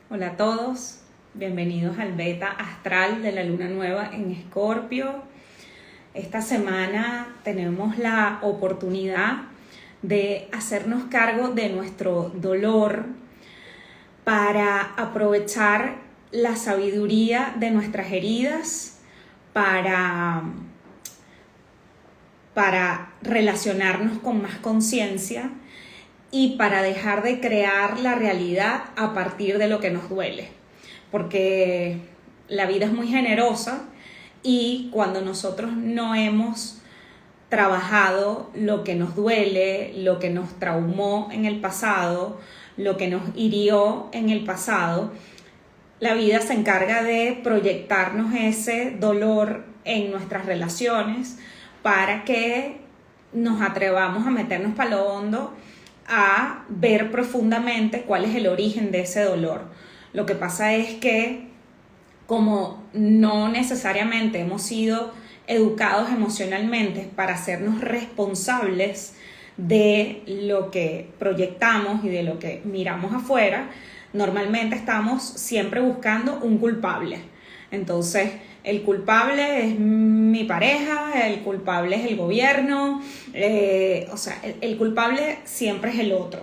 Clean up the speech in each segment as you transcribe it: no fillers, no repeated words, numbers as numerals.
Hola a todos, bienvenidos al beta astral de la luna nueva en Escorpio. Esta semana tenemos la oportunidad de hacernos cargo de nuestro dolor para aprovechar la sabiduría de nuestras heridas, para relacionarnos con más conciencia y para dejar de crear la realidad a partir de lo que nos duele. Porque la vida es muy generosa y cuando nosotros no hemos trabajado lo que nos duele, lo que nos traumó en el pasado, lo que nos hirió en el pasado, la vida se encarga de proyectarnos ese dolor en nuestras relaciones para que nos atrevamos a meternos para lo hondo, a ver profundamente cuál es el origen de ese dolor. Lo que pasa es que como no necesariamente hemos sido educados emocionalmente para hacernos responsables de lo que proyectamos y de lo que miramos afuera, normalmente estamos siempre buscando un culpable. Entonces, el culpable es mi pareja, el culpable es el gobierno, el culpable siempre es el otro.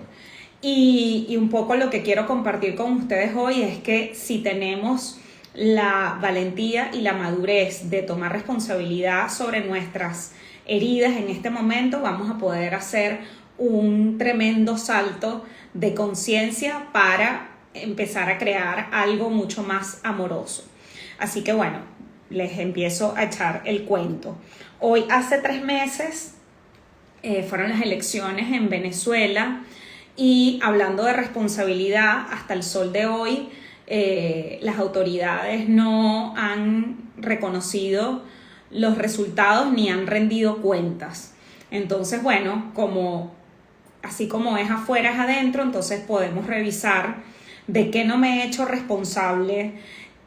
Y un poco lo que quiero compartir con ustedes hoy es que si tenemos la valentía y la madurez de tomar responsabilidad sobre nuestras heridas en este momento, vamos a poder hacer un tremendo salto de conciencia para empezar a crear algo mucho más amoroso. Así que bueno, les empiezo a echar el cuento. Hoy, hace 3 meses, fueron las elecciones en Venezuela y hablando de responsabilidad, hasta el sol de hoy, las autoridades no han reconocido los resultados ni han rendido cuentas. Entonces, bueno, así como es afuera es adentro, entonces podemos revisar de qué no me he hecho responsable,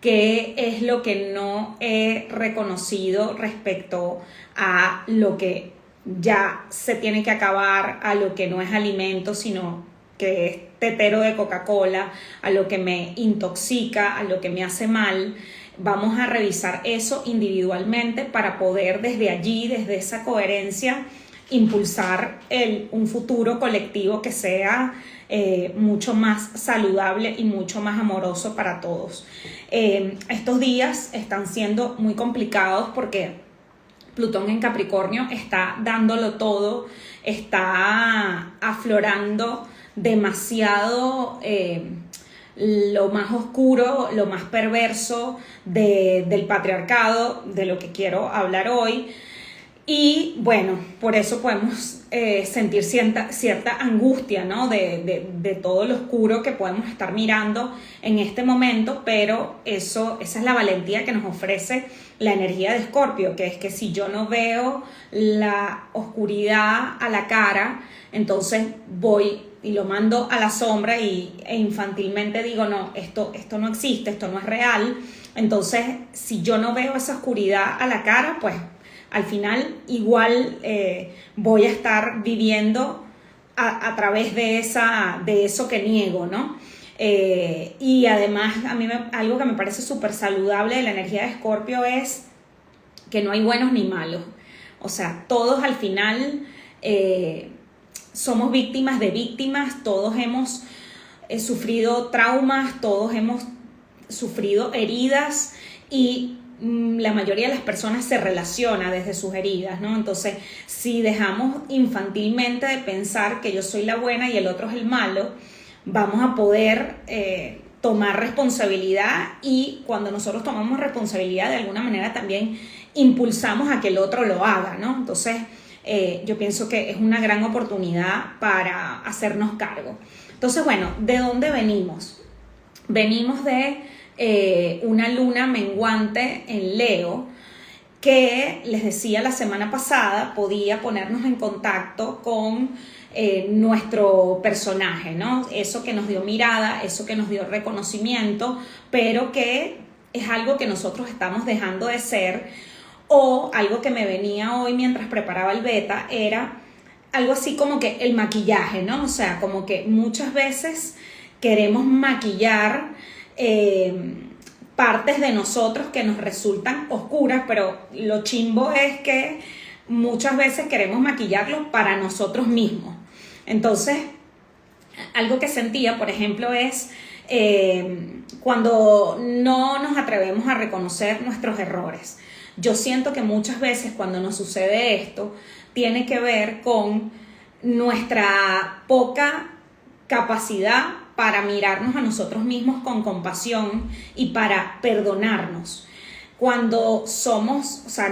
qué es lo que no he reconocido respecto a lo que ya se tiene que acabar, a lo que no es alimento, sino que es tetero de Coca-Cola, a lo que me intoxica, a lo que me hace mal. Vamos a revisar eso individualmente para poder desde allí, desde esa coherencia, impulsar un futuro colectivo que sea mucho más saludable y mucho más amoroso para todos. Estos días están siendo muy complicados porque Plutón en Capricornio está dándolo todo, está aflorando demasiado lo más oscuro, lo más perverso del patriarcado, de lo que quiero hablar hoy. Y bueno, por eso podemos sentir cierta angustia, ¿no? de todo lo oscuro que podemos estar mirando en este momento, pero esa es la valentía que nos ofrece la energía de Escorpio, que es que si yo no veo la oscuridad a la cara, entonces voy y lo mando a la sombra e infantilmente digo, no, esto no existe, esto no es real. Entonces, si yo no veo esa oscuridad a la cara, pues al final igual voy a estar viviendo a través de eso que niego, ¿no? Y además a mí algo que me parece súper saludable de la energía de Escorpio es que no hay buenos ni malos. O sea, todos al final somos víctimas de víctimas, todos hemos sufrido traumas, todos hemos sufrido heridas y la mayoría de las personas se relaciona desde sus heridas, ¿no? Entonces, si dejamos infantilmente de pensar que yo soy la buena y el otro es el malo, vamos a poder tomar responsabilidad, y cuando nosotros tomamos responsabilidad, de alguna manera también impulsamos a que el otro lo haga, ¿no? Entonces, yo pienso que es una gran oportunidad para hacernos cargo. Entonces, bueno, ¿de dónde venimos? Venimos de una luna menguante en Leo, que les decía la semana pasada podía ponernos en contacto con nuestro personaje, ¿no? Eso que nos dio mirada, eso que nos dio reconocimiento, pero que es algo que nosotros estamos dejando de ser. O algo que me venía hoy mientras preparaba el beta era algo así como que el maquillaje, ¿no? O sea, como que muchas veces queremos maquillar partes de nosotros que nos resultan oscuras, pero lo chimbo es que muchas veces queremos maquillarlo para nosotros mismos. Entonces, algo que sentía, por ejemplo, es cuando no nos atrevemos a reconocer nuestros errores. Yo siento que muchas veces cuando nos sucede esto, tiene que ver con nuestra poca capacidad para mirarnos a nosotros mismos con compasión y para perdonarnos. Cuando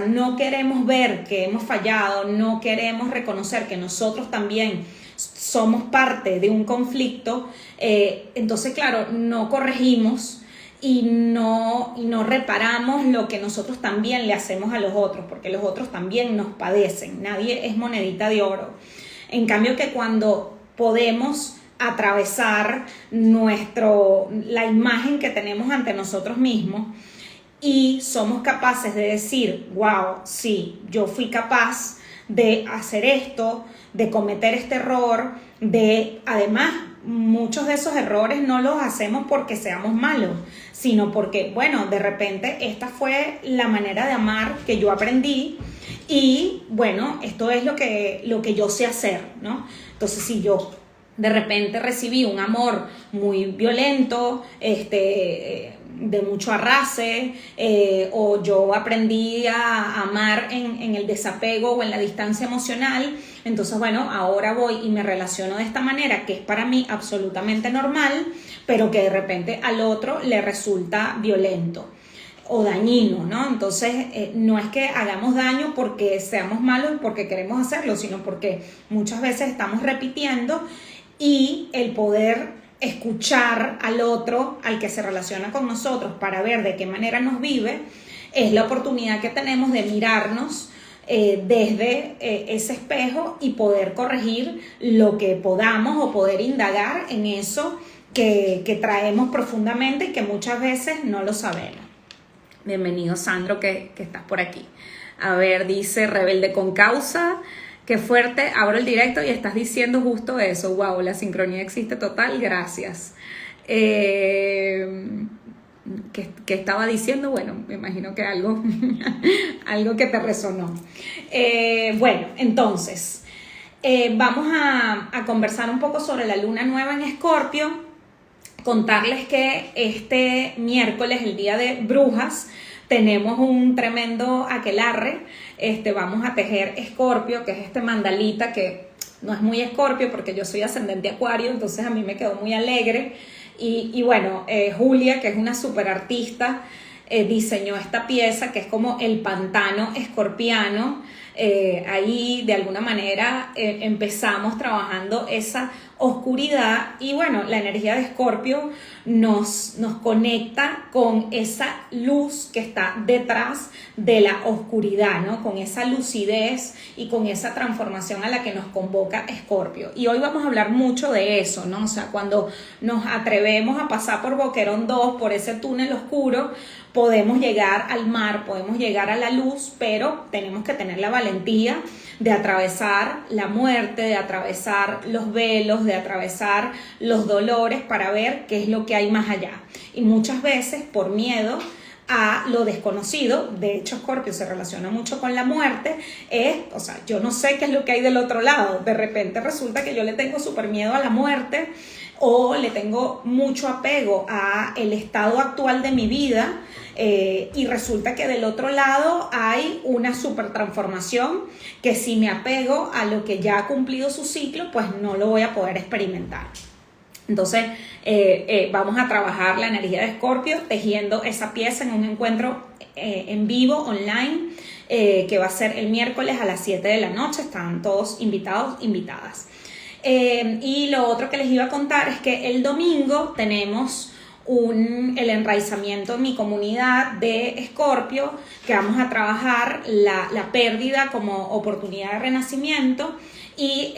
no queremos ver que hemos fallado, no queremos reconocer que nosotros también somos parte de un conflicto, entonces claro, no corregimos y no reparamos lo que nosotros también le hacemos a los otros, porque los otros también nos padecen, nadie es monedita de oro. En cambio que cuando podemos atravesar la imagen que tenemos ante nosotros mismos y somos capaces de decir, wow, sí, yo fui capaz de hacer esto, de cometer este error, además, muchos de esos errores no los hacemos porque seamos malos, sino porque, bueno, de repente esta fue la manera de amar que yo aprendí y, bueno, esto es lo que yo sé hacer, ¿no? Entonces, si yo de repente recibí un amor muy violento, de mucho arrase, o yo aprendí a amar en el desapego o en la distancia emocional, entonces bueno, ahora voy y me relaciono de esta manera que es para mí absolutamente normal, pero que de repente al otro le resulta violento o dañino, ¿no? Entonces no es que hagamos daño porque seamos malos y porque queremos hacerlo, sino porque muchas veces estamos repitiendo y el poder escuchar al otro, al que se relaciona con nosotros, para ver de qué manera nos vive, es la oportunidad que tenemos de mirarnos desde ese espejo y poder corregir lo que podamos o poder indagar en eso que traemos profundamente y que muchas veces no lo sabemos. Bienvenido, Sandro, que estás por aquí. A ver, dice Rebelde con Causa. Qué fuerte, abro el directo y estás diciendo justo eso. Wow, la sincronía existe total, gracias. ¿Qué estaba diciendo? Bueno, me imagino que algo que te resonó. Bueno, entonces, vamos a conversar un poco sobre la luna nueva en Escorpio. Contarles que este miércoles, el día de Brujas, tenemos un tremendo aquelarre. Vamos a tejer Escorpio, que es este mandalita que no es muy Escorpio porque yo soy ascendente Acuario, entonces a mí me quedó muy alegre. Y bueno, Julia, que es una súper artista, diseñó esta pieza que es como el pantano escorpiano. Ahí de alguna manera empezamos trabajando esa oscuridad y bueno, la energía de Escorpio nos conecta con esa luz que está detrás de la oscuridad, ¿no? Con esa lucidez y con esa transformación a la que nos convoca Escorpio. Y hoy vamos a hablar mucho de eso, ¿no? O sea, cuando nos atrevemos a pasar por Boquerón 2, por ese túnel oscuro, podemos llegar al mar, podemos llegar a la luz, pero tenemos que tener la valentía de atravesar la muerte, de atravesar los velos, de atravesar los dolores para ver qué es lo que hay más allá. Y muchas veces por miedo a lo desconocido, de hecho Escorpio se relaciona mucho con la muerte, yo no sé qué es lo que hay del otro lado, de repente resulta que yo le tengo súper miedo a la muerte o le tengo mucho apego a el estado actual de mi vida, y resulta que del otro lado hay una super transformación que si me apego a lo que ya ha cumplido su ciclo, pues no lo voy a poder experimentar. Entonces vamos a trabajar la energía de Escorpio tejiendo esa pieza en un encuentro en vivo, online, que va a ser el miércoles a las 7 de la noche. Están todos invitados, invitadas. Y lo otro que les iba a contar es que el domingo tenemos el enraizamiento en mi comunidad de Escorpio, que vamos a trabajar la pérdida como oportunidad de renacimiento y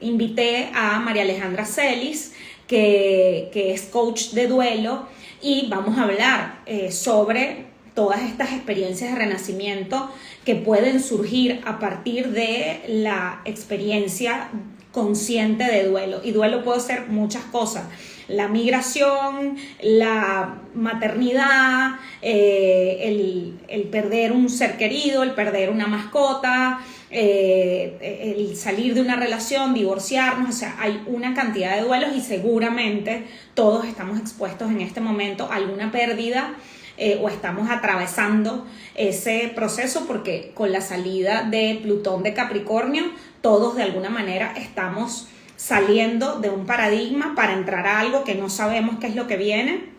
invité a María Alejandra Celis, que es coach de duelo, y vamos a hablar sobre todas estas experiencias de renacimiento que pueden surgir a partir de la experiencia consciente de duelo. Y duelo puede ser muchas cosas. la migración, la maternidad, el perder un ser querido, el perder una mascota, el salir de una relación, divorciarnos. O sea, hay una cantidad de duelos y seguramente todos estamos expuestos en este momento a alguna pérdida, o estamos atravesando ese proceso, porque con la salida de Plutón de Capricornio todos de alguna manera estamos saliendo de un paradigma para entrar a algo que no sabemos qué es lo que viene,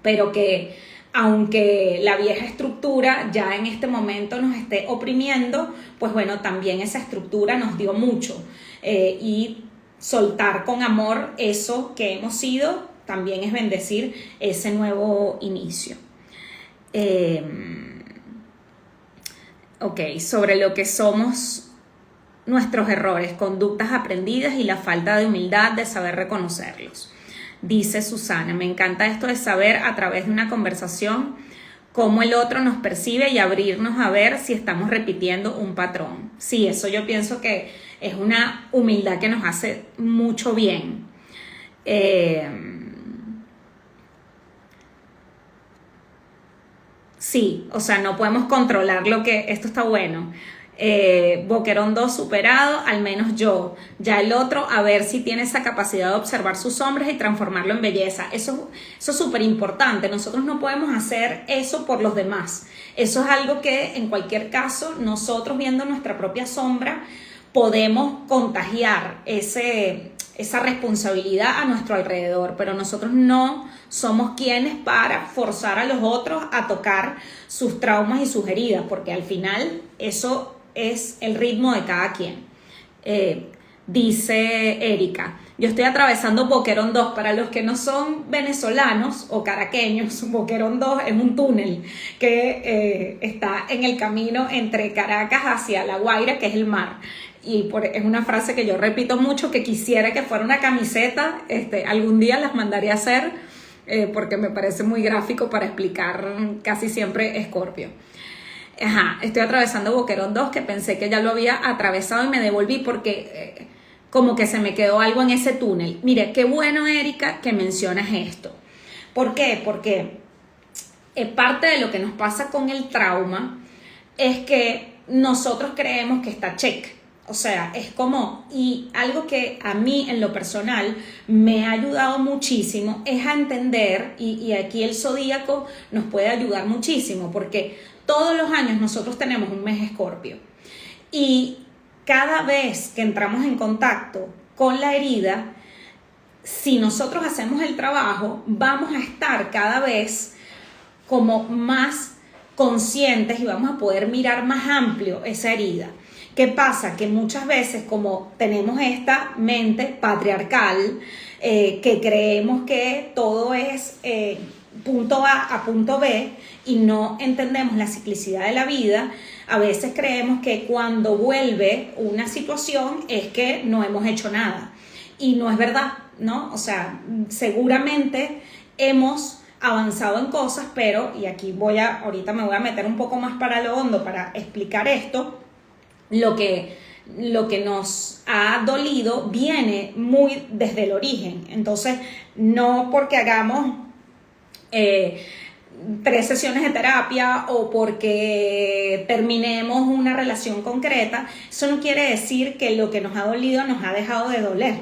pero que aunque la vieja estructura ya en este momento nos esté oprimiendo, pues bueno, también esa estructura nos dio mucho, y soltar con amor eso que hemos sido también es bendecir ese nuevo inicio. Ok, sobre lo que somos nuestros errores, conductas aprendidas y la falta de humildad de saber reconocerlos. Dice Susana, me encanta esto de saber a través de una conversación cómo el otro nos percibe y abrirnos a ver si estamos repitiendo un patrón. Sí, eso yo pienso que es una humildad que nos hace mucho bien. Sí, o sea, no podemos controlar lo que... Esto está bueno. Boquerón 2 superado, al menos yo. Ya el otro, a ver si tiene esa capacidad de observar sus sombras y transformarlo en belleza. Eso es súper importante. Nosotros no podemos hacer eso por los demás. Eso es algo que, en cualquier caso, nosotros viendo nuestra propia sombra, podemos contagiar esa responsabilidad a nuestro alrededor, pero nosotros no somos quienes para forzar a los otros a tocar sus traumas y sus heridas, porque al final eso es el ritmo de cada quien. Dice Erika, yo estoy atravesando Boquerón 2. Para los que no son venezolanos o caraqueños, Boquerón 2 es un túnel que está en el camino entre Caracas hacia La Guaira, que es el mar. Y es una frase que yo repito mucho, que quisiera que fuera una camiseta, algún día las mandaré a hacer, porque me parece muy gráfico para explicar casi siempre Escorpio. Estoy atravesando Boquerón 2, que pensé que ya lo había atravesado y me devolví porque como que se me quedó algo en ese túnel. Mire, qué bueno, Erika, que mencionas esto. ¿Por qué? Porque parte de lo que nos pasa con el trauma es que nosotros creemos que está check. O sea, es como, y algo que a mí en lo personal me ha ayudado muchísimo es a entender, y aquí el zodíaco nos puede ayudar muchísimo, porque todos los años nosotros tenemos un mes Escorpio, y cada vez que entramos en contacto con la herida, si nosotros hacemos el trabajo, vamos a estar cada vez como más conscientes y vamos a poder mirar más amplio esa herida. ¿Qué pasa? Que muchas veces, como tenemos esta mente patriarcal, que creemos que todo es punto A a punto B y no entendemos la ciclicidad de la vida, a veces creemos que cuando vuelve una situación es que no hemos hecho nada. Y no es verdad, ¿no? O sea, seguramente hemos avanzado en cosas, pero, y aquí ahorita me voy a meter un poco más para lo hondo para explicar esto. Lo que nos ha dolido viene muy desde el origen. Entonces, no porque hagamos 3 sesiones de terapia o porque terminemos una relación concreta, eso no quiere decir que lo que nos ha dolido nos ha dejado de doler.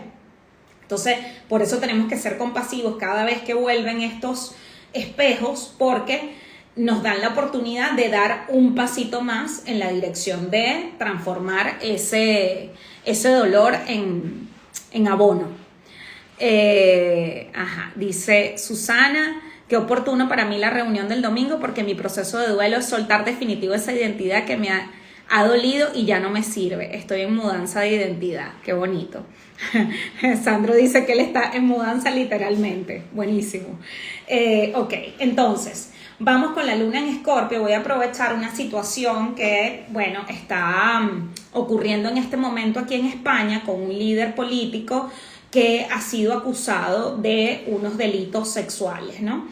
Entonces, por eso tenemos que ser compasivos cada vez que vuelven estos espejos, porque nos dan la oportunidad de dar un pasito más en la dirección de transformar ese dolor en abono. Dice Susana, qué oportuno para mí la reunión del domingo, porque mi proceso de duelo es soltar definitivo esa identidad que me ha dolido y ya no me sirve. Estoy en mudanza de identidad. Qué bonito. Sandro dice que él está en mudanza literalmente. Buenísimo. Ok, entonces vamos con la luna en Escorpio. Voy a aprovechar una situación que, bueno, está ocurriendo en este momento aquí en España con un líder político que ha sido acusado de unos delitos sexuales, ¿no?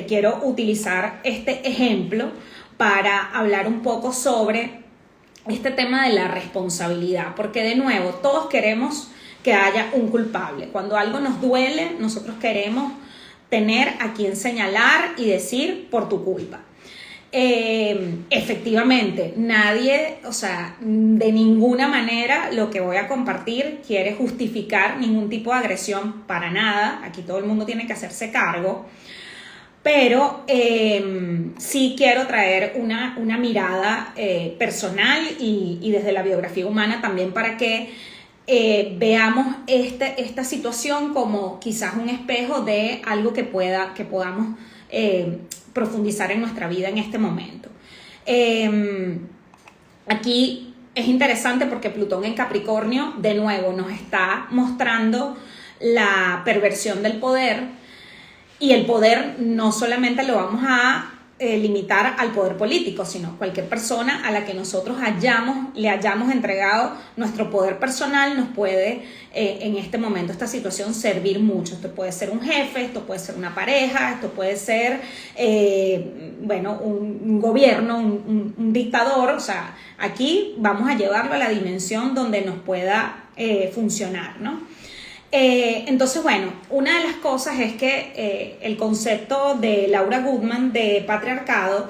Quiero utilizar este ejemplo para hablar un poco sobre este tema de la responsabilidad, porque de nuevo, todos queremos que haya un culpable. Cuando algo nos duele, nosotros queremos tener a quien señalar y decir por tu culpa. Efectivamente, nadie, o sea, de ninguna manera lo que voy a compartir quiere justificar ningún tipo de agresión, para nada. Aquí todo el mundo tiene que hacerse cargo, pero sí quiero traer una mirada personal y desde la biografía humana también, para que veamos esta situación como quizás un espejo de algo que podamos profundizar en nuestra vida en este momento. Aquí es interesante porque Plutón en Capricornio de nuevo nos está mostrando la perversión del poder, y el poder no solamente lo vamos a limitar al poder político, sino cualquier persona a la que nosotros le hayamos entregado nuestro poder personal nos puede en este momento, esta situación, servir mucho. Esto puede ser un jefe, esto puede ser una pareja, esto puede ser un gobierno, un dictador. O sea, aquí vamos a llevarlo a la dimensión donde nos pueda funcionar, ¿no? Entonces, bueno, una de las cosas es que el concepto de Laura Goodman de patriarcado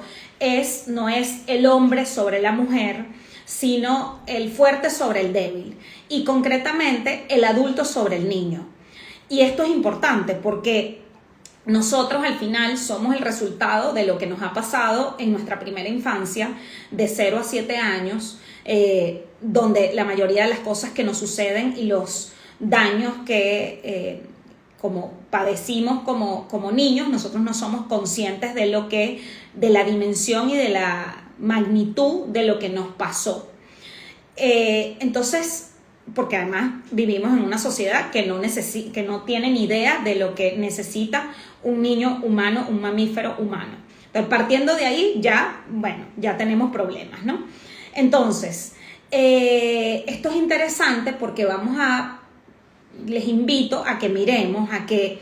no es el hombre sobre la mujer, sino el fuerte sobre el débil, y concretamente el adulto sobre el niño. Y esto es importante porque nosotros al final somos el resultado de lo que nos ha pasado en nuestra primera infancia, de 0 a 7 años, donde la mayoría de las cosas que nos suceden y los daños que como padecimos como niños, nosotros no somos conscientes de la dimensión y de la magnitud de lo que nos pasó. Entonces, porque además vivimos en una sociedad que no tiene ni idea de lo que necesita un niño humano, un mamífero humano. Entonces, partiendo de ahí, ya tenemos problemas, ¿no? Entonces, esto es interesante porque les invito a que miremos a que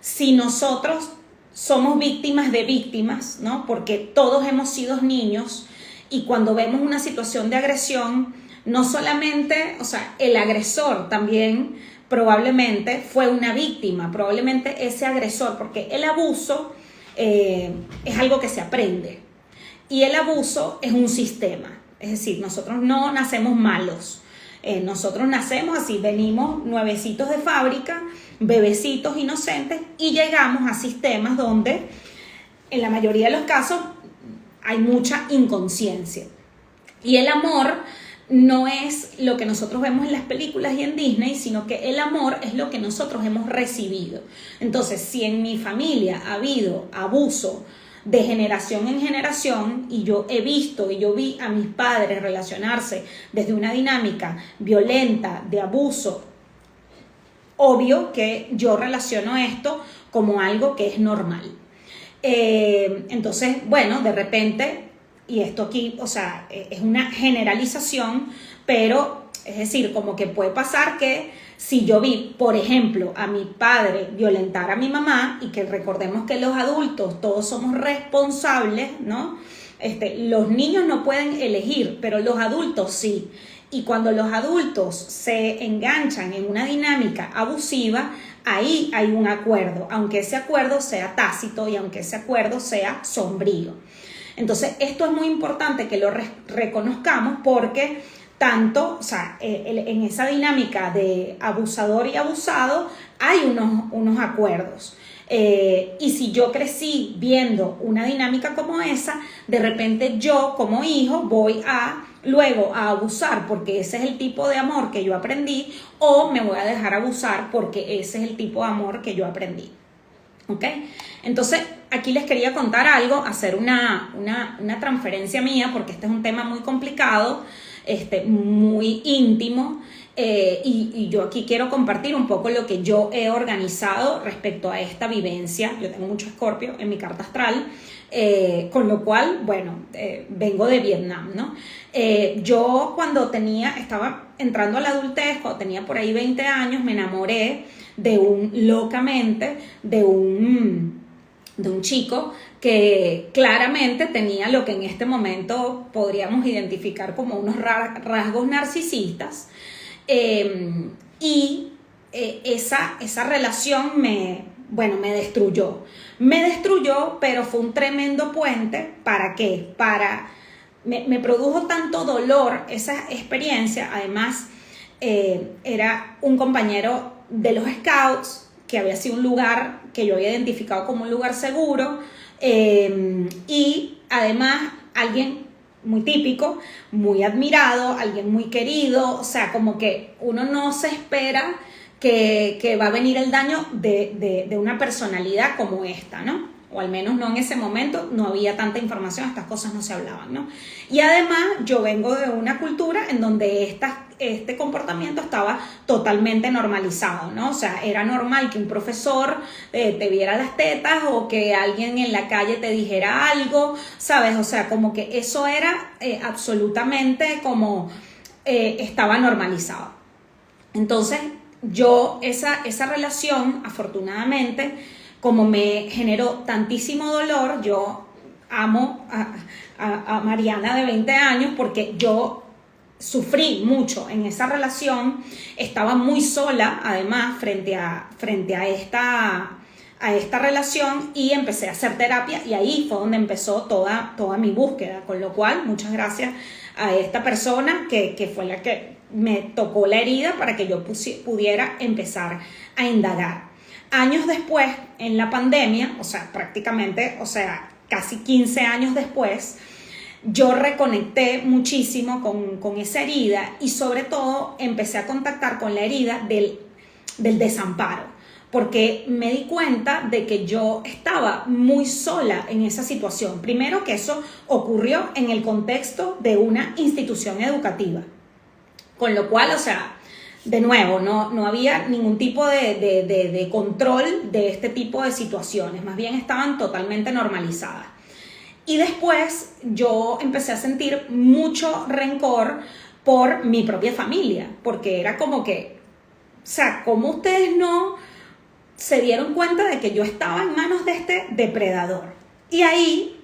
si nosotros somos víctimas de víctimas, ¿no? Porque todos hemos sido niños, y cuando vemos una situación de agresión, no solamente, o sea, el agresor también probablemente fue una víctima, probablemente ese agresor, porque el abuso es algo que se aprende, y el abuso es un sistema. Es decir, nosotros no nacemos malos. Nosotros nacemos así, venimos nuevecitos de fábrica, bebecitos inocentes, y llegamos a sistemas donde en la mayoría de los casos hay mucha inconsciencia. Y el amor no es lo que nosotros vemos en las películas y en Disney, sino que el amor es lo que nosotros hemos recibido. Entonces, si en mi familia ha habido abuso de generación en generación, y yo he visto y yo vi a mis padres relacionarse desde una dinámica violenta, de abuso, obvio que yo relaciono esto como algo que es normal. Entonces, bueno, de repente, y esto aquí, o sea, es una generalización, pero es decir, como que puede pasar que si yo vi, por ejemplo, a mi padre violentar a mi mamá, y que recordemos que los adultos todos somos responsables, ¿no? Los niños no pueden elegir, pero los adultos sí. Y cuando los adultos se enganchan en una dinámica abusiva, ahí hay un acuerdo, aunque ese acuerdo sea tácito y aunque ese acuerdo sea sombrío. Entonces, esto es muy importante que lo reconozcamos, porque tanto, o sea, en esa dinámica de abusador y abusado hay unos acuerdos. Y si yo crecí viendo una dinámica como esa, de repente yo como hijo voy luego a abusar porque ese es el tipo de amor que yo aprendí, o me voy a dejar abusar porque ese es el tipo de amor que yo aprendí. ¿Ok? Entonces, aquí les quería contar algo, hacer una transferencia mía, porque este es un tema muy complicado, muy íntimo, y yo aquí quiero compartir un poco lo que yo he organizado respecto a esta vivencia. Yo tengo mucho Escorpio en mi carta astral, con lo cual, bueno, vengo de Vietnam, ¿no? Yo cuando estaba entrando a la adultez, cuando tenía por ahí 20 años, me enamoré locamente de un chico que claramente tenía lo que en este momento podríamos identificar como unos rasgos narcisistas, y esa relación me destruyó. Me destruyó, pero fue un tremendo puente. ¿Para qué? Me produjo tanto dolor esa experiencia. Además, era un compañero de los Scouts, que había sido un lugar que yo había identificado como un lugar seguro, y además alguien muy típico, muy admirado, alguien muy querido. O sea, como que uno no se espera que va a venir el daño de una personalidad como esta, ¿no? O al menos no en ese momento, no había tanta información, estas cosas no se hablaban, ¿no? Y además yo vengo de una cultura en donde este comportamiento estaba totalmente normalizado, ¿no? O sea, era normal que un profesor te viera las tetas, o que alguien en la calle te dijera algo, ¿sabes? O sea, como que eso era absolutamente como estaba normalizado. Entonces, yo esa relación, afortunadamente, como me generó tantísimo dolor, yo amo a Mariana de 20 años, porque yo sufrí mucho en esa relación. Estaba muy sola, además, frente a esta relación, y empecé a hacer terapia, y ahí fue donde empezó toda mi búsqueda. Con lo cual, muchas gracias a esta persona que fue la que me tocó la herida para que yo pudiera empezar a indagar. Años después, en la pandemia, o sea, prácticamente, o sea, casi 15 años después, yo reconecté muchísimo con esa herida, y sobre todo empecé a contactar con la herida del desamparo, porque me di cuenta de que yo estaba muy sola en esa situación. Primero, que eso ocurrió en el contexto de una institución educativa, con lo cual, o sea, de nuevo, no había ningún tipo de control de este tipo de situaciones, más bien estaban totalmente normalizadas. Y después yo empecé a sentir mucho rencor por mi propia familia, porque era como que, o sea, ¿cómo ustedes no se dieron cuenta de que yo estaba en manos de este depredador? Y ahí,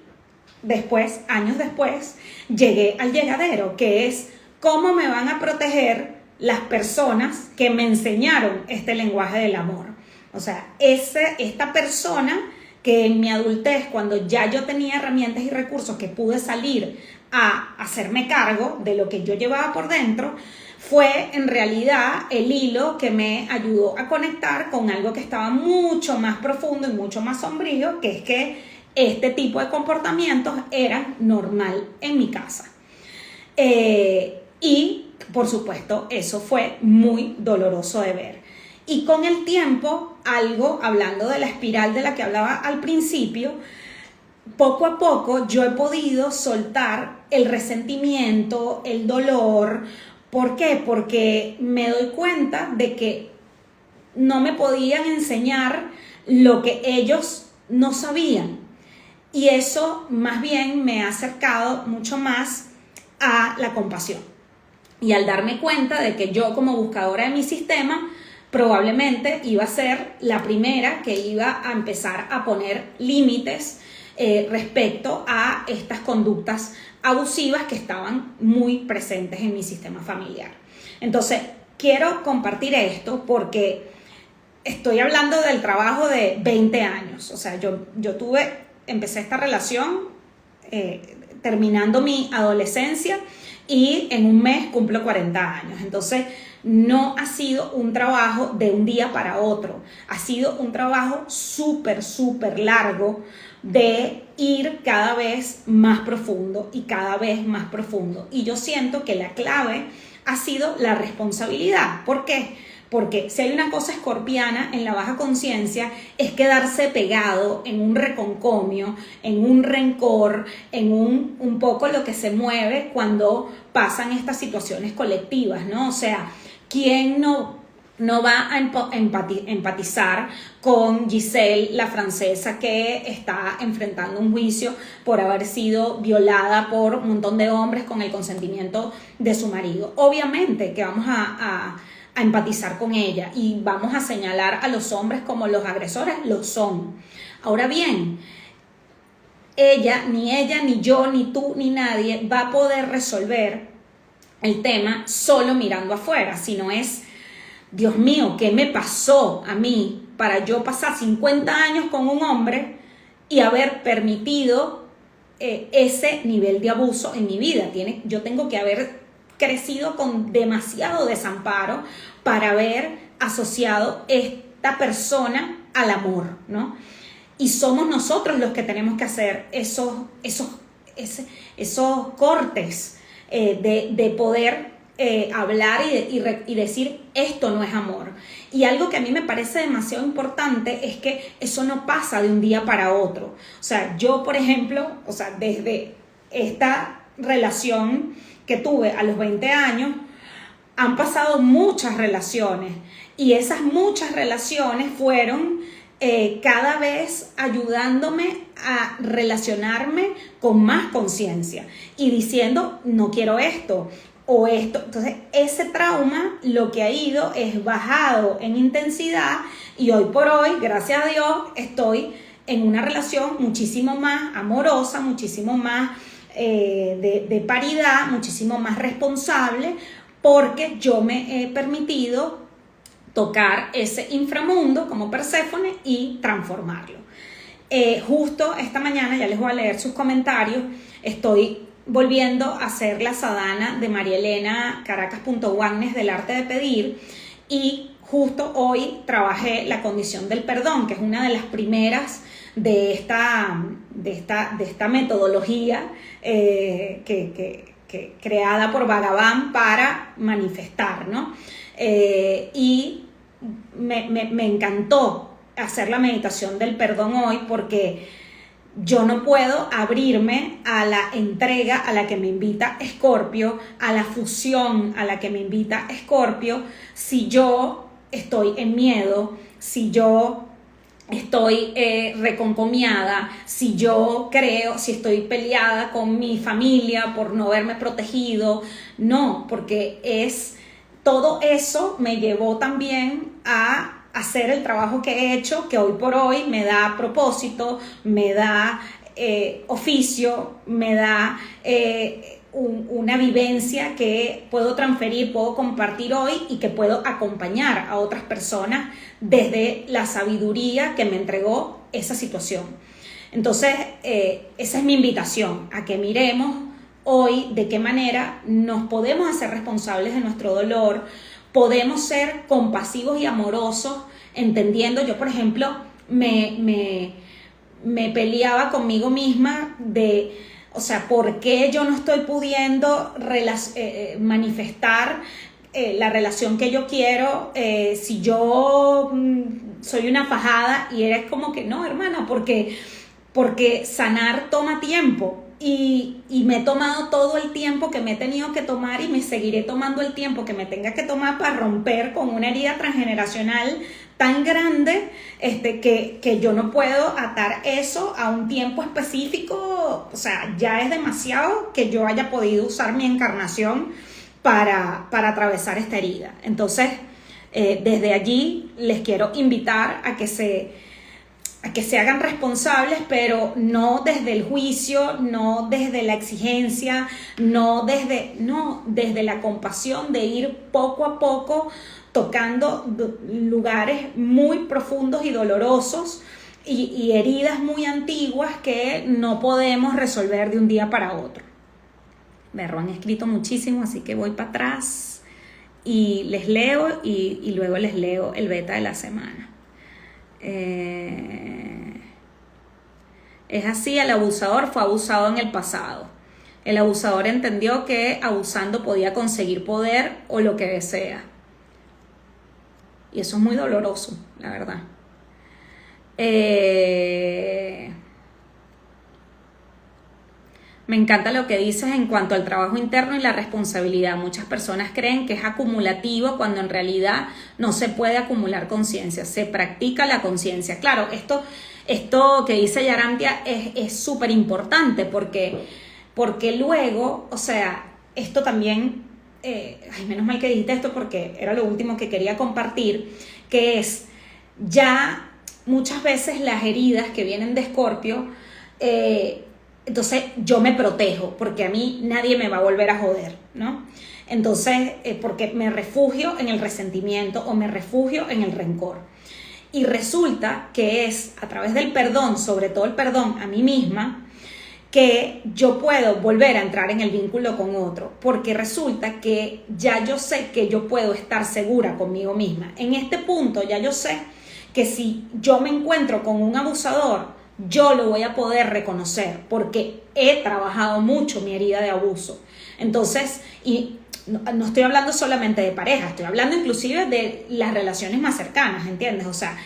después, años después, llegué al llegadero, que es cómo me van a proteger las personas que me enseñaron este lenguaje del amor. O sea, esta persona que en mi adultez, cuando ya yo tenía herramientas y recursos, que pude salir a hacerme cargo de lo que yo llevaba por dentro, fue en realidad el hilo que me ayudó a conectar con algo que estaba mucho más profundo y mucho más sombrío, que es que este tipo de comportamientos eran normal en mi casa. Y, por supuesto, eso fue muy doloroso de ver. Y con el tiempo, hablando de la espiral de la que hablaba al principio, poco a poco yo he podido soltar el resentimiento, el dolor. ¿Por qué? Porque me doy cuenta de que no me podían enseñar lo que ellos no sabían. Y eso más bien me ha acercado mucho más a la compasión. Y al darme cuenta de que yo, como buscadora de mi sistema, probablemente iba a ser la primera que iba a empezar a poner límites respecto a estas conductas abusivas que estaban muy presentes en mi sistema familiar. Entonces, quiero compartir esto porque estoy hablando del trabajo de 20 años. O sea, yo empecé esta relación terminando mi adolescencia, y en un mes cumplo 40 años. Entonces, no ha sido un trabajo de un día para otro. Ha sido un trabajo súper, súper largo de ir cada vez más profundo y cada vez más profundo. Y yo siento que la clave ha sido la responsabilidad. ¿Por qué? Porque si hay una cosa escorpiana en la baja conciencia, es quedarse pegado en un reconcomio, en un rencor, en un poco lo que se mueve cuando pasan estas situaciones colectivas, ¿no? O sea, ¿quién no va a empatizar con Giselle, la francesa, que está enfrentando un juicio por haber sido violada por un montón de hombres con el consentimiento de su marido? Obviamente que vamos a empatizar con ella y vamos a señalar a los hombres como los agresores. Lo son. Ahora bien, ella, ni yo, ni tú, ni nadie va a poder resolver el tema solo mirando afuera, sino es Dios mío, ¿qué me pasó a mí para yo pasar 50 años con un hombre y haber permitido ese nivel de abuso en mi vida? Yo tengo que haber crecido con demasiado desamparo para haber asociado esta persona al amor, ¿no? Y somos nosotros los que tenemos que hacer esos cortes de poder hablar y decir, esto no es amor. Y algo que a mí me parece demasiado importante es que eso no pasa de un día para otro. O sea, yo, por ejemplo, desde esta relación que tuve a los 20 años, han pasado muchas relaciones, y esas muchas relaciones fueron cada vez ayudándome a relacionarme con más conciencia y diciendo, no quiero esto o esto. Entonces ese trauma lo que ha ido es bajado en intensidad, y hoy por hoy, gracias a Dios, estoy en una relación muchísimo más amorosa, muchísimo más de paridad, muchísimo más responsable, porque yo me he permitido tocar ese inframundo como Perséfone y transformarlo. Justo esta mañana, ya les voy a leer sus comentarios, estoy volviendo a hacer la sadhana de María Elena Caracas.Wagnes del arte de pedir, y justo hoy trabajé la condición del perdón, que es una de las primeras de esta metodología creada por Bhagavan para manifestar, ¿no? Y me encantó hacer la meditación del perdón hoy, porque yo no puedo abrirme a la entrega a la que me invita Escorpio, a la fusión a la que me invita Escorpio, si yo estoy en miedo, si yo estoy reconcomiada, si estoy peleada con mi familia por no haberme protegido. No, porque todo eso me llevó también a hacer el trabajo que he hecho, que hoy por hoy me da propósito, me da oficio, me da una vivencia que puedo transferir, puedo compartir hoy, y que puedo acompañar a otras personas desde la sabiduría que me entregó esa situación. Entonces, esa es mi invitación, a que miremos hoy de qué manera nos podemos hacer responsables de nuestro dolor, podemos ser compasivos y amorosos, entendiendo. Yo, por ejemplo, me peleaba conmigo misma ¿por qué yo no estoy pudiendo manifestar la relación que yo quiero si yo soy una fajada? Y eres como que no, hermana, porque sanar toma tiempo. Y me he tomado todo el tiempo que me he tenido que tomar, y me seguiré tomando el tiempo que me tenga que tomar para romper con una herida transgeneracional tan grande que yo no puedo atar eso a un tiempo específico. O sea, ya es demasiado que yo haya podido usar mi encarnación para atravesar esta herida. Entonces, desde allí les quiero invitar a que se hagan responsables, pero no desde el juicio, no desde la exigencia, no desde la compasión, de ir poco a poco tocando lugares muy profundos y dolorosos y heridas muy antiguas que no podemos resolver de un día para otro. Me han escrito muchísimo, así que voy para atrás y les leo, y luego les leo el beta de la semana. Es así, el abusador fue abusado en el pasado. El abusador entendió que abusando podía conseguir poder o lo que desea. Y eso es muy doloroso, la verdad. Me encanta lo que dices en cuanto al trabajo interno y la responsabilidad. Muchas personas creen que es acumulativo, cuando en realidad no se puede acumular conciencia, se practica la conciencia. Claro, esto que dice Yarantia es súper importante, porque luego, o sea, esto también, menos mal que dijiste esto, porque era lo último que quería compartir, que es ya muchas veces las heridas que vienen de Escorpio, entonces yo me protejo porque a mí nadie me va a volver a joder, ¿no? Entonces, porque me refugio en el resentimiento o me refugio en el rencor. Y resulta que es a través del perdón, sobre todo el perdón a mí misma, que yo puedo volver a entrar en el vínculo con otro, porque resulta que ya yo sé que yo puedo estar segura conmigo misma. En este punto ya yo sé que si yo me encuentro con un abusador, yo lo voy a poder reconocer, porque he trabajado mucho mi herida de abuso. Entonces, y no estoy hablando solamente de pareja, estoy hablando inclusive de las relaciones más cercanas, ¿entiendes? O sea,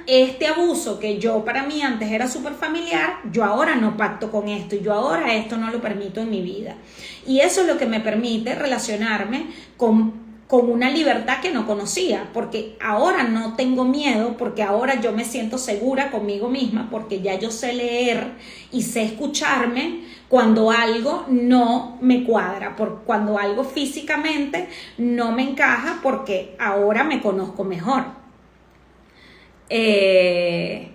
este abuso que yo para mí antes era súper familiar, yo ahora no pacto con esto y yo ahora esto no lo permito en mi vida. Y eso es lo que me permite relacionarme con una libertad que no conocía, porque ahora no tengo miedo, porque ahora yo me siento segura conmigo misma, porque ya yo sé leer y sé escucharme cuando algo no me cuadra, cuando algo físicamente no me encaja, porque ahora me conozco mejor. Es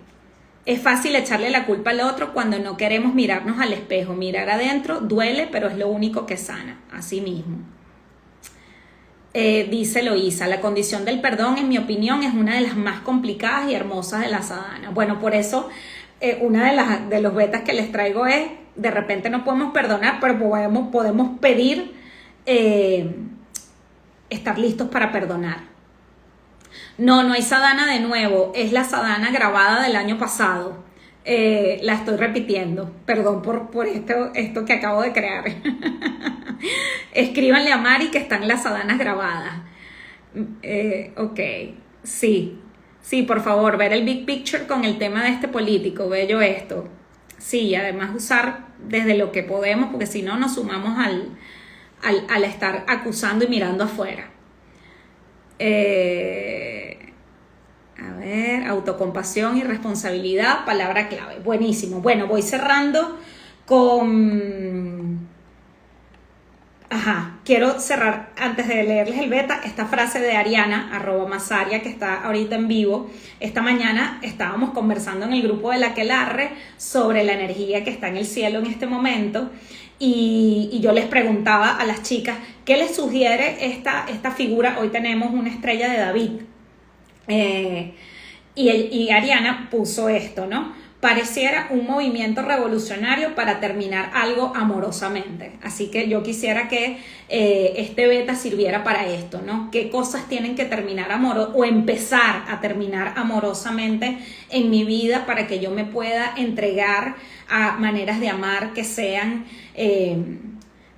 fácil echarle la culpa al otro cuando no queremos mirarnos al espejo. Mirar adentro duele, pero es lo único que sana. Así mismo. Dice Loisa, la condición del perdón, en mi opinión, es una de las más complicadas y hermosas de la sadhana. Bueno, por eso una de los betas que les traigo es, de repente no podemos perdonar, pero podemos pedir estar listos para perdonar. No hay sadhana de nuevo, es la sadhana grabada del año pasado. La estoy repitiendo, perdón por esto que acabo de crear. Escríbanle a Mari que están las sadhanas grabadas. Ok, sí, por favor, ver el big picture con el tema de este político, bello esto. Sí, y además usar desde lo que podemos, porque si no nos sumamos al estar acusando y mirando afuera. A ver, autocompasión y responsabilidad, palabra clave. Buenísimo. Bueno, voy cerrando con... quiero cerrar antes de leerles el beta, esta frase de Ariana, @Masaria, que está ahorita en vivo. Esta mañana estábamos conversando en el grupo de la Aquelarre sobre la energía que está en el cielo en este momento. Y yo les preguntaba a las chicas, ¿qué les sugiere esta figura? Hoy tenemos una estrella de David. Y Ariana puso esto, ¿no? Pareciera un movimiento revolucionario para terminar algo amorosamente. Así que yo quisiera que este beta sirviera para esto, ¿no? ¿Qué cosas tienen que terminar o empezar a terminar amorosamente en mi vida para que yo me pueda entregar a maneras de amar que sean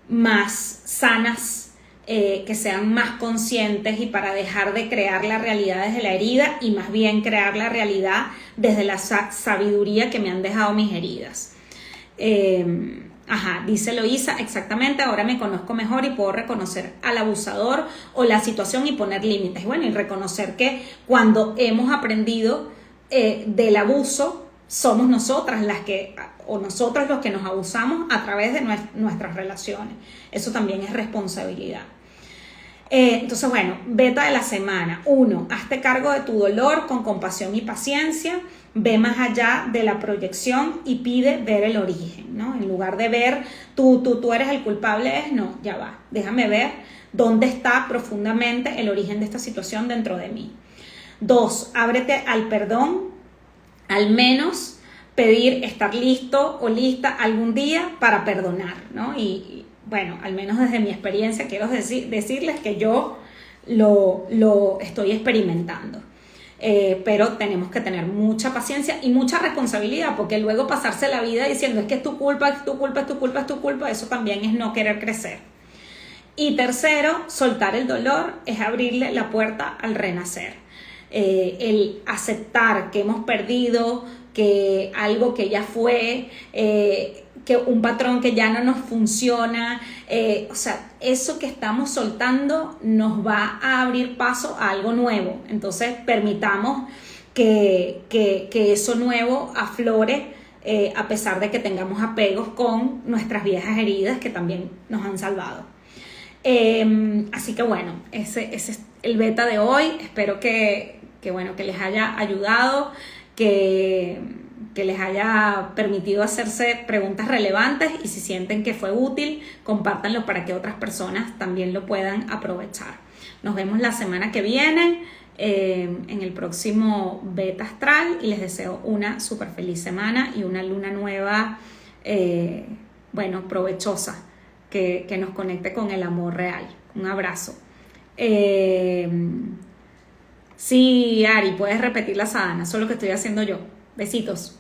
más sanas, que sean más conscientes, y para dejar de crear la realidad desde la herida y más bien crear la realidad desde la sabiduría que me han dejado mis heridas? Dice Loisa, exactamente, ahora me conozco mejor y puedo reconocer al abusador o la situación y poner límites. Bueno, y reconocer que cuando hemos aprendido del abuso, somos nosotros los que nos abusamos a través de nuestras relaciones. Eso también es responsabilidad. Entonces, bueno, beta de la semana. 1. Hazte cargo de tu dolor con compasión y paciencia. Ve más allá de la proyección y pide ver el origen, ¿no? En lugar de ver tú eres el culpable, no, ya va. Déjame ver dónde está profundamente el origen de esta situación dentro de mí. 2. Ábrete al perdón, al menos pedir estar listo o lista algún día para perdonar, ¿no? Y bueno, al menos desde mi experiencia quiero decirles que yo lo estoy experimentando. Pero tenemos que tener mucha paciencia y mucha responsabilidad, porque luego pasarse la vida diciendo es que es tu culpa, es tu culpa, es tu culpa, es tu culpa, eso también es no querer crecer. Y tercero, soltar el dolor es abrirle la puerta al renacer. El aceptar que hemos perdido, que algo que ya fue, que un patrón que ya no nos funciona, o sea, eso que estamos soltando nos va a abrir paso a algo nuevo. Entonces permitamos que eso nuevo aflore, a pesar de que tengamos apegos con nuestras viejas heridas que también nos han salvado. Así que bueno, ese es el beta de hoy. Espero que les haya ayudado, que que les haya permitido hacerse preguntas relevantes, y si sienten que fue útil, compártanlo para que otras personas también lo puedan aprovechar. Nos vemos la semana que viene en el próximo Beta Astral, y les deseo una súper feliz semana y una luna nueva, provechosa, que nos conecte con el amor real. Un abrazo. Sí, Ari, puedes repetir la sadhana, eso es lo que estoy haciendo yo. Besitos.